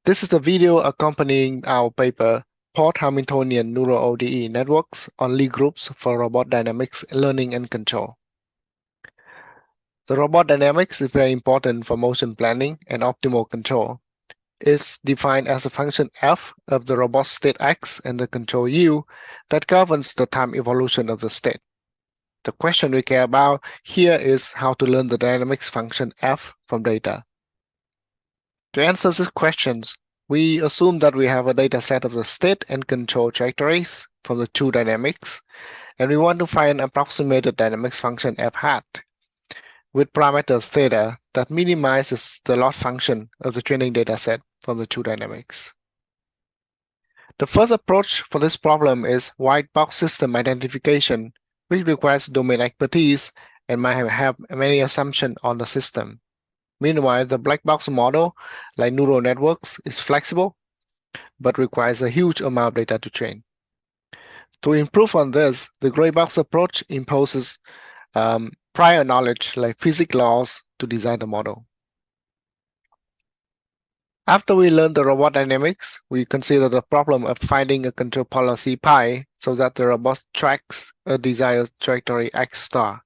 This is the video accompanying our paper, Port-Hamiltonian Neural ODE Networks on Lie Groups for Robot Dynamics, Learning and Control. The robot dynamics is very important for motion planning and optimal control. It's defined as a function f of the robot state x and the control u that governs the time evolution of the state. The question we care about here is how to learn the dynamics function f from data. To answer these questions, we assume that we have a data set of the state and control trajectories from the two dynamics, and we want to find an approximated dynamics function f hat with parameters theta that minimizes the loss function of the training data set from the two dynamics. The first approach for this problem is white box system identification, which requires domain expertise and might have many assumptions on the system. Meanwhile, the black box model, like neural networks, is flexible, but requires a huge amount of data to train. To improve on this, the gray box approach imposes prior knowledge like physics laws to design the model. After we learn the robot dynamics, we consider the problem of finding a control policy pi so that the robot tracks a desired trajectory x star.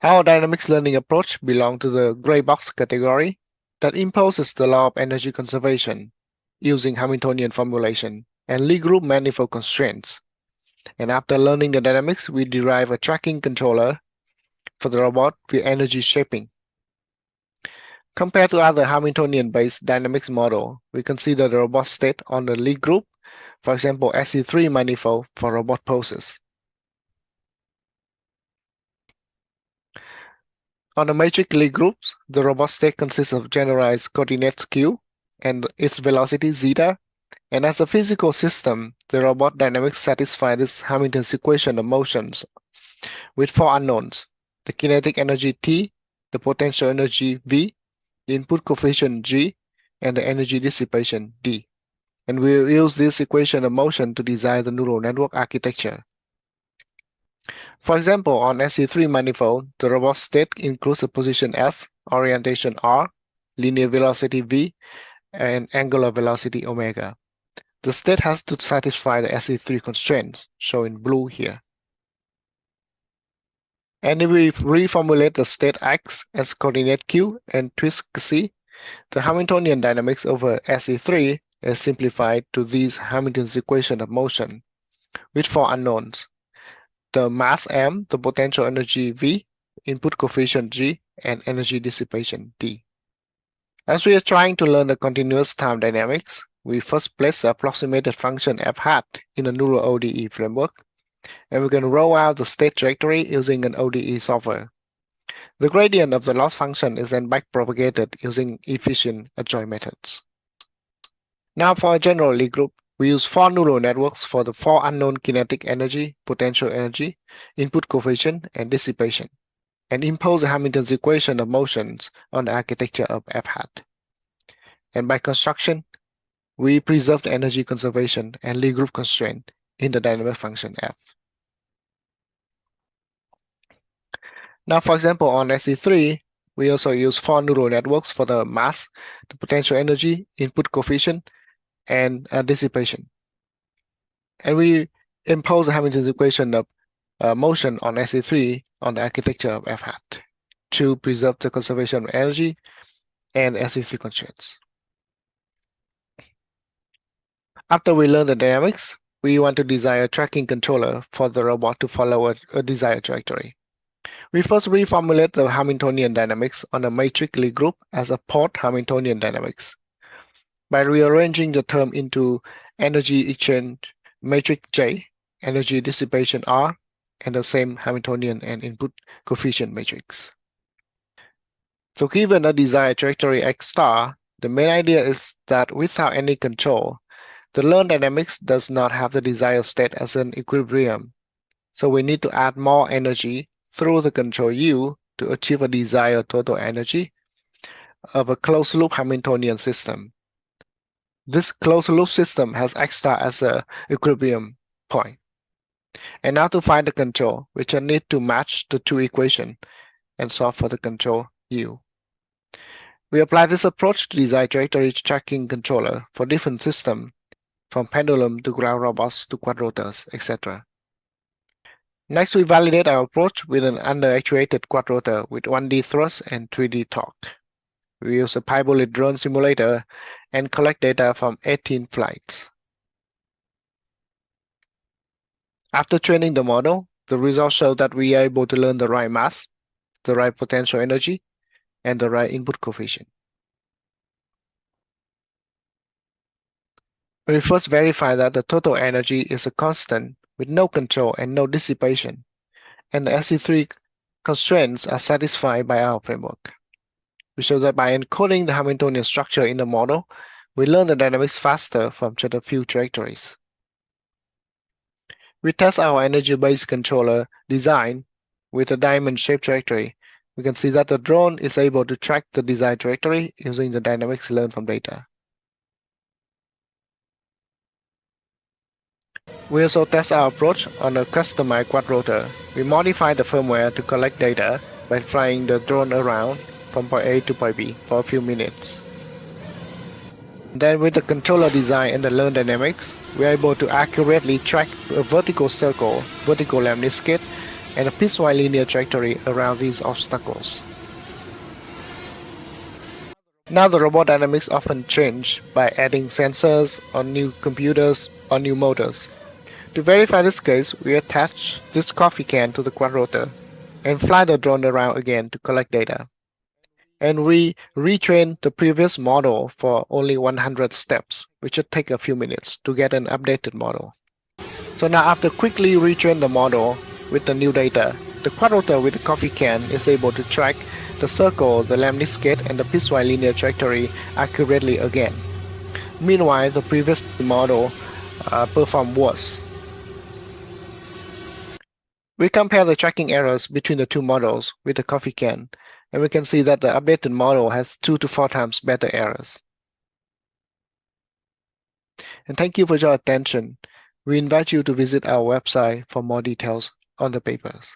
Our dynamics learning approach belongs to the gray box category that imposes the law of energy conservation using Hamiltonian formulation and Lie group manifold constraints. And after learning the dynamics, we derive a tracking controller for the robot with energy shaping. Compared to other Hamiltonian-based dynamics model, we consider the robot state on the Lie group, for example, SE3 manifold for robot poses. On the matrix Lie groups, the robot state consists of generalized coordinates q and its velocity zeta. And as a physical system, the robot dynamics satisfy this Hamilton's equation of motions with four unknowns: the kinetic energy T, the potential energy V, the input coefficient G, and the energy dissipation D. And we'll use this equation of motion to design the neural network architecture. For example, on SE3 manifold, the robot state includes a position S, orientation R, linear velocity V, and angular velocity omega. The state has to satisfy the SE3 constraints, shown in blue here. And if we reformulate the state X as coordinate Q and twist C, the Hamiltonian dynamics over SE3 is simplified to these Hamilton's equation of motion with four unknowns: the mass m, the potential energy V, input coefficient G, and energy dissipation D. As we are trying to learn the continuous time dynamics, we first place the approximated function f hat in a neural ODE framework, and we can roll out the state trajectory using an ODE solver. The gradient of the loss function is then backpropagated using efficient adjoint methods. Now for a general Lie group, we use four neural networks for the four unknown kinetic energy, potential energy, input coefficient, and dissipation, and impose Hamilton's equation of motions on the architecture of f hat. And by construction, we preserve the energy conservation and Lie group constraint in the dynamic function f. Now, for example, on SE3, we also use four neural networks for the mass, the potential energy, input coefficient, and dissipation. And we impose the Hamilton's equation of motion on SE3 on the architecture of f hat to preserve the conservation of energy and SE3 constraints. After we learn the dynamics, we want to design a tracking controller for the robot to follow a desired trajectory. We first reformulate the Hamiltonian dynamics on a matrix Lie group as a Port-Hamiltonian dynamics by rearranging the term into energy exchange matrix J, energy dissipation R, and the same Hamiltonian and input coefficient matrix. So given a desired trajectory x star, the main idea is that without any control, the learned dynamics does not have the desired state as an equilibrium. So we need to add more energy through the control U to achieve a desired total energy of a closed loop Hamiltonian system. This closed loop system has x star as an equilibrium point. And now to find the control, we shall need to match the two equations and solve for the control U. We apply this approach to design trajectory tracking controller for different systems, from pendulum to ground robots to quadrotors, etc. Next, we validate our approach with an under-actuated quadrotor with 1D thrust and 3D torque. We use a Pibolith drone simulator and collect data from 18 flights. After training the model, the results show that we are able to learn the right mass, the right potential energy, and the right input coefficient. We first verify that the total energy is a constant with no control and no dissipation, and the SC3 constraints are satisfied by our framework. We show that by encoding the Hamiltonian structure in the model, we learn the dynamics faster from just a few trajectories. We test our energy-based controller design with a diamond-shaped trajectory. We can see that the drone is able to track the desired trajectory using the dynamics learned from data. We also test our approach on a customized quadrotor. We modify the firmware to collect data by flying the drone around from point A to point B for a few minutes. Then with the controller design and the learned dynamics, we are able to accurately track a vertical circle, vertical lemniscate, and a piecewise linear trajectory around these obstacles. Now the robot dynamics often change by adding sensors or new computers or new motors. To verify this case, we attach this coffee can to the quadrotor and fly the drone around again to collect data. And we retrain the previous model for only 100 steps, which should take a few minutes to get an updated model. So now after quickly retrain the model with the new data, the quadrotor with the coffee can is able to track the circle, the lemniscate, and the piecewise linear trajectory accurately again. Meanwhile, the previous model performed worse. We compare the tracking errors between the two models with the coffee can, and we can see that the updated model has 2 to 4 times better errors. And thank you for your attention. We invite you to visit our website for more details on the papers.